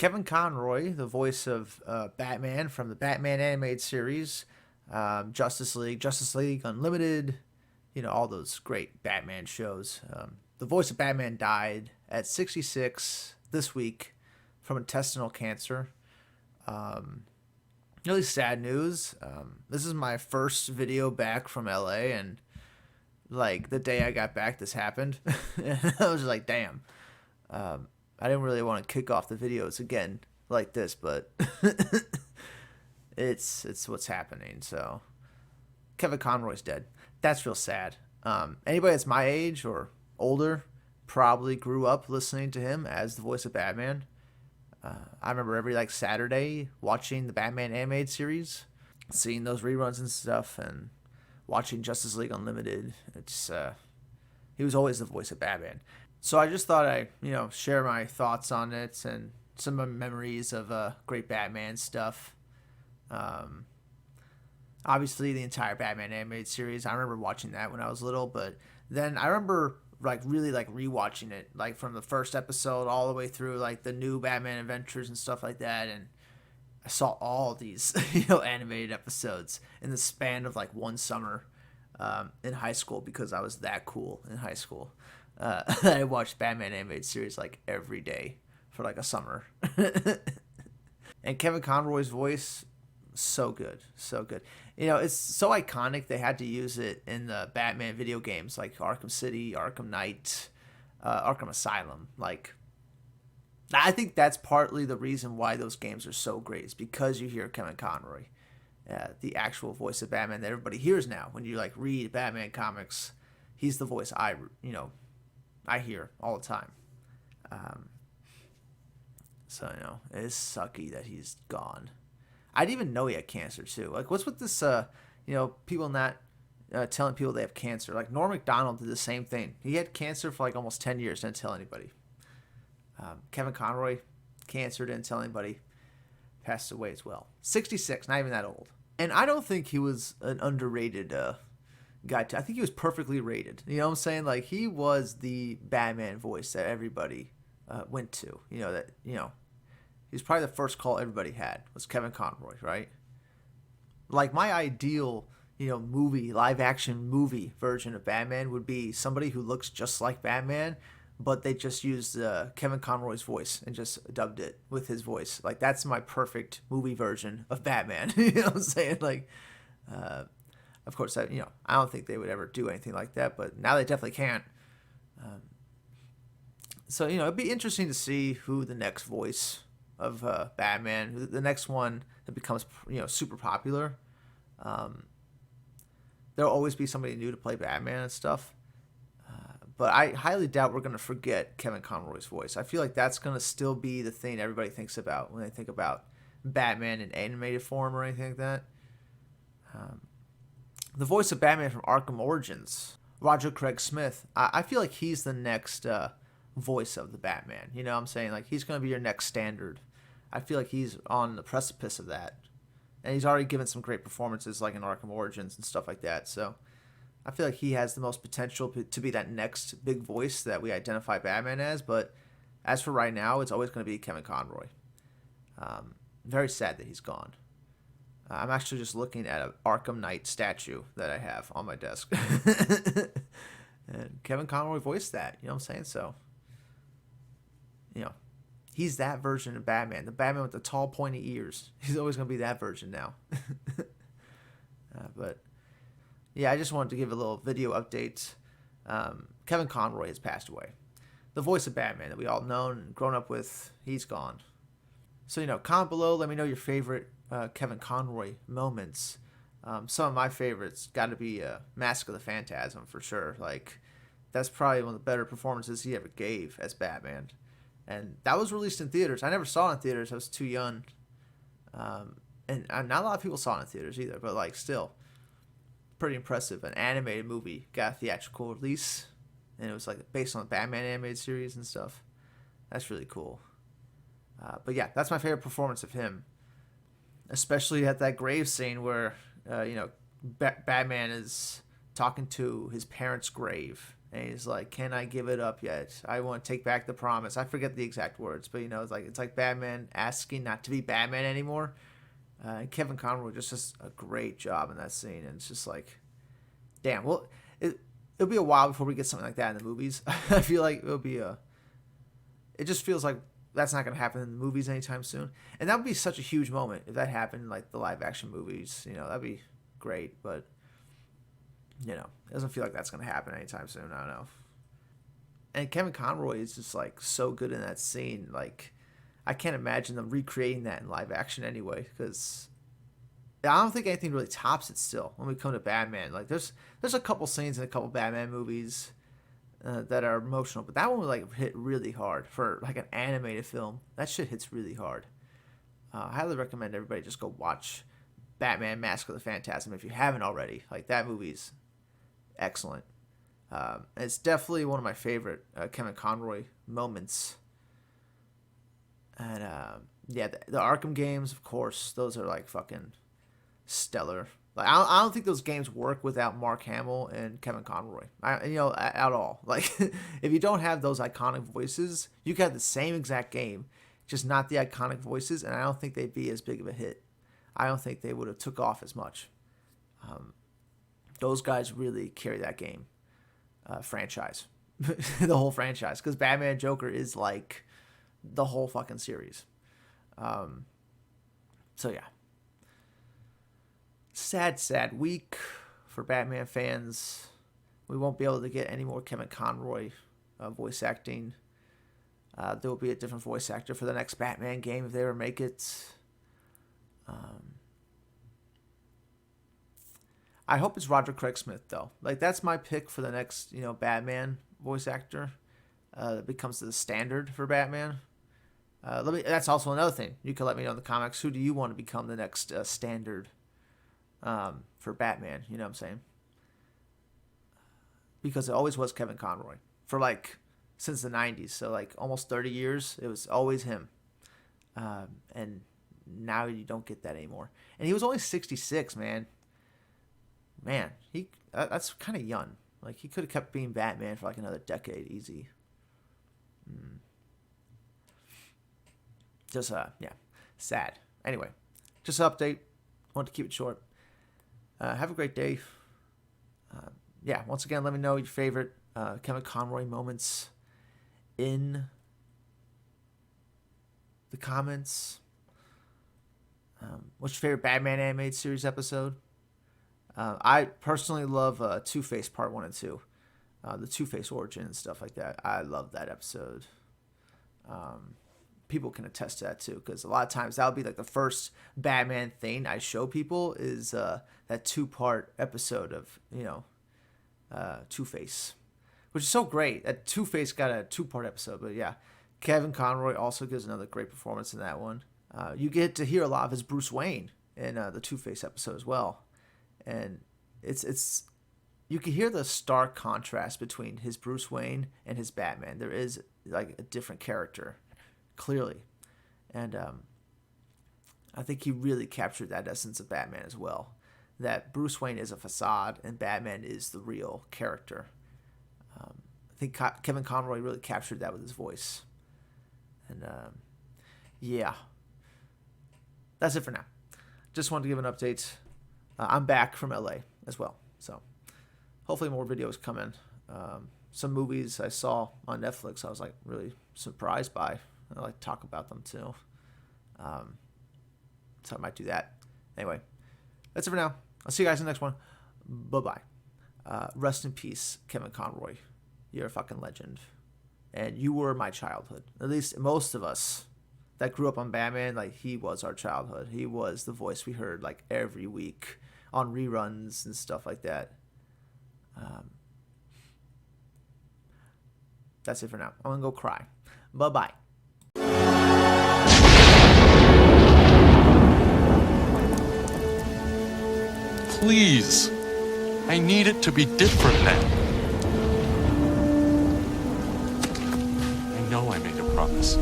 Kevin Conroy, the voice of Batman from the Batman animated series, Justice League Unlimited, all those great Batman shows. The voice of Batman died at 66 this week from intestinal cancer. Um, Really sad news. This is my first video back from LA, and like the day I got back, this happened. And I was just like, damn. I didn't really want to kick off the videos again like this, but it's what's happening. So Kevin Conroy's dead. That's real sad. Anybody that's my age or older probably grew up listening to him as the voice of Batman. I remember every like Saturday watching the Batman animated series, seeing those reruns and stuff, and watching Justice League Unlimited. He was always the voice of Batman. So I just thought share my thoughts on it and some of my memories of great Batman stuff. Um, Obviously, the entire Batman animated series. I remember watching that when I was little, but then I remember like really like rewatching it, like from the first episode all the way through like the new Batman Adventures and stuff like that, and I saw all these animated episodes in the span of like one summer in high school because I was that cool in high school. I watched Batman animated series like every day for like a summer. And Kevin Conroy's voice, so good, so good. It's so iconic they had to use it in the Batman video games like Arkham City, Arkham Knight, Arkham Asylum. Like, I think that's partly the reason why those games are so great, is because you hear Kevin Conroy, the actual voice of Batman that everybody hears now. When you like read Batman comics, he's the voice I hear all the time. Um, so it's sucky that he's gone. I didn't even know he had cancer too. Like, what's with this? People not telling people they have cancer. Like Norm Macdonald did the same thing. He had cancer for like almost 10 years, didn't tell anybody. Kevin Conroy, cancer, didn't tell anybody. Passed away as well. 66, not even that old. And I don't think he was an underrated guy. I think he was perfectly rated. You know what I'm saying? Like, he was the Batman voice that everybody went to. He's probably the first call everybody had was Kevin Conroy, right? Like, my ideal, live action movie version of Batman would be somebody who looks just like Batman, but they just used Kevin Conroy's voice and just dubbed it with his voice. Like, that's my perfect movie version of Batman. You know what I'm saying? Like, of course, I don't think they would ever do anything like that, but now they definitely can. So, it'd be interesting to see who the next voice of Batman, the next one that becomes super popular. There'll always be somebody new to play Batman and stuff, but I highly doubt we're going to forget Kevin Conroy's voice. I feel like that's going to still be the thing everybody thinks about when they think about Batman in animated form or anything like that. The voice of Batman from Arkham Origins, Roger Craig Smith, I feel like he's the next voice of the Batman. You know what I'm saying? Like, he's going to be your next standard. I feel like he's on the precipice of that. And he's already given some great performances like in Arkham Origins and stuff like that. So I feel like he has the most potential to be that next big voice that we identify Batman as. But as for right now, it's always going to be Kevin Conroy. Very sad that he's gone. I'm actually just looking at an Arkham Knight statue that I have on my desk. And Kevin Conroy voiced that. You know what I'm saying? So, he's that version of Batman. The Batman with the tall, pointy ears. He's always going to be that version now. But, yeah, I just wanted to give a little video update. Kevin Conroy has passed away. The voice of Batman that we all known and grown up with, he's gone. So, comment below. Let me know your favorite Kevin Conroy moments. Some of my favorites got to be Mask of the Phantasm for sure. Like, that's probably one of the better performances he ever gave as Batman. And that was released in theaters. I never saw it in theaters. I was too young. And not a lot of people saw it in theaters either. But, like, still, pretty impressive. An animated movie got a theatrical release. And it was, like, based on the Batman animated series and stuff. That's really cool. But, yeah, that's my favorite performance of him. Especially at that grave scene where, Batman is talking to his parents' grave. And he's like, "Can I give it up yet? I want to take back the promise." I forget the exact words, but it's like Batman asking not to be Batman anymore. And Kevin Conroy just does a great job in that scene, and it's just like, damn. Well, it'll be a while before we get something like that in the movies. I feel like it just feels like that's not going to happen in the movies anytime soon, and that would be such a huge moment if that happened in like the live action movies. That'd be great, but. It doesn't feel like that's going to happen anytime soon. I don't know. And Kevin Conroy is just like so good in that scene. Like, I can't imagine them recreating that in live action anyway, because I don't think anything really tops it still when we come to Batman. Like, there's a couple scenes in a couple Batman movies that are emotional, but that one would like hit really hard for like an animated film. That shit hits really hard. I highly recommend everybody just go watch Batman Mask of the Phantasm if you haven't already. Like, that movie's excellent. It's definitely one of my favorite Kevin Conroy moments. And the Arkham games, of course, those are like fucking stellar. Like, I don't think those games work without Mark Hamill and Kevin Conroy. At all. Like, if you don't have those iconic voices, you could have the same exact game, just not the iconic voices, and I don't think they'd be as big of a hit. I don't think they would have took off as much. Those guys really carry that game franchise, the whole franchise, because Batman Joker is like the whole fucking series. So yeah, sad week for Batman fans. We won't be able to get any more Kevin Conroy voice acting. There will be a different voice actor for the next Batman game if they ever make it. I hope it's Roger Craig Smith, though. Like, that's my pick for the next, Batman voice actor. That becomes the standard for Batman. That's also another thing. You can let me know in the comics. Who do you want to become the next standard for Batman? You know what I'm saying? Because it always was Kevin Conroy. For, since the 90s. So, almost 30 years, it was always him. And now you don't get that anymore. And he was only 66, man. Man, that's kind of young. Like, he could have kept being Batman for another decade, easy. Just sad. Anyway, just an update. Want to keep it short. Have a great day. Once again, let me know your favorite Kevin Conroy moments in the comments. What's your favorite Batman animated series episode? I personally love Two-Face Part 1 and 2. The Two-Face origin and stuff like that. I love that episode. People can attest to that too, because a lot of times that'll be the first Batman thing I show people is that 2-part episode of, Two-Face. Which is so great. That Two-Face got a 2-part episode, but yeah. Kevin Conroy also gives another great performance in that one. You get to hear a lot of his Bruce Wayne in the Two-Face episode as well. And it's you can hear the stark contrast between his Bruce Wayne and his Batman. There is a different character, clearly. And I think he really captured that essence of Batman as well. That Bruce Wayne is a facade and Batman is the real character. I think Kevin Conroy really captured that with his voice. And that's it for now. Just wanted to give an update. I'm back from LA as well, so hopefully more videos come in. Some movies I saw on Netflix I was really surprised by. I like to talk about them too, so I might do that. Anyway, that's it for now. I'll see you guys in the next one. Bye-bye. Rest in peace, Kevin Conroy. You're a fucking legend, and you were my childhood. At least most of us that grew up on Batman, he was our childhood. He was the voice we heard every week on reruns and stuff like that. That's it for now. I'm gonna go cry. Bye-bye. Please. I need it to be different now. I know I made a promise,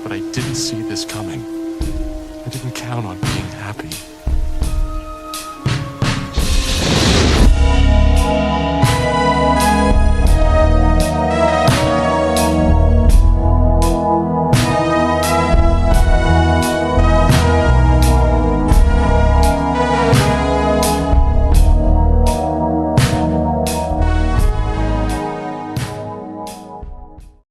but I didn't see this coming. I didn't count on being happy.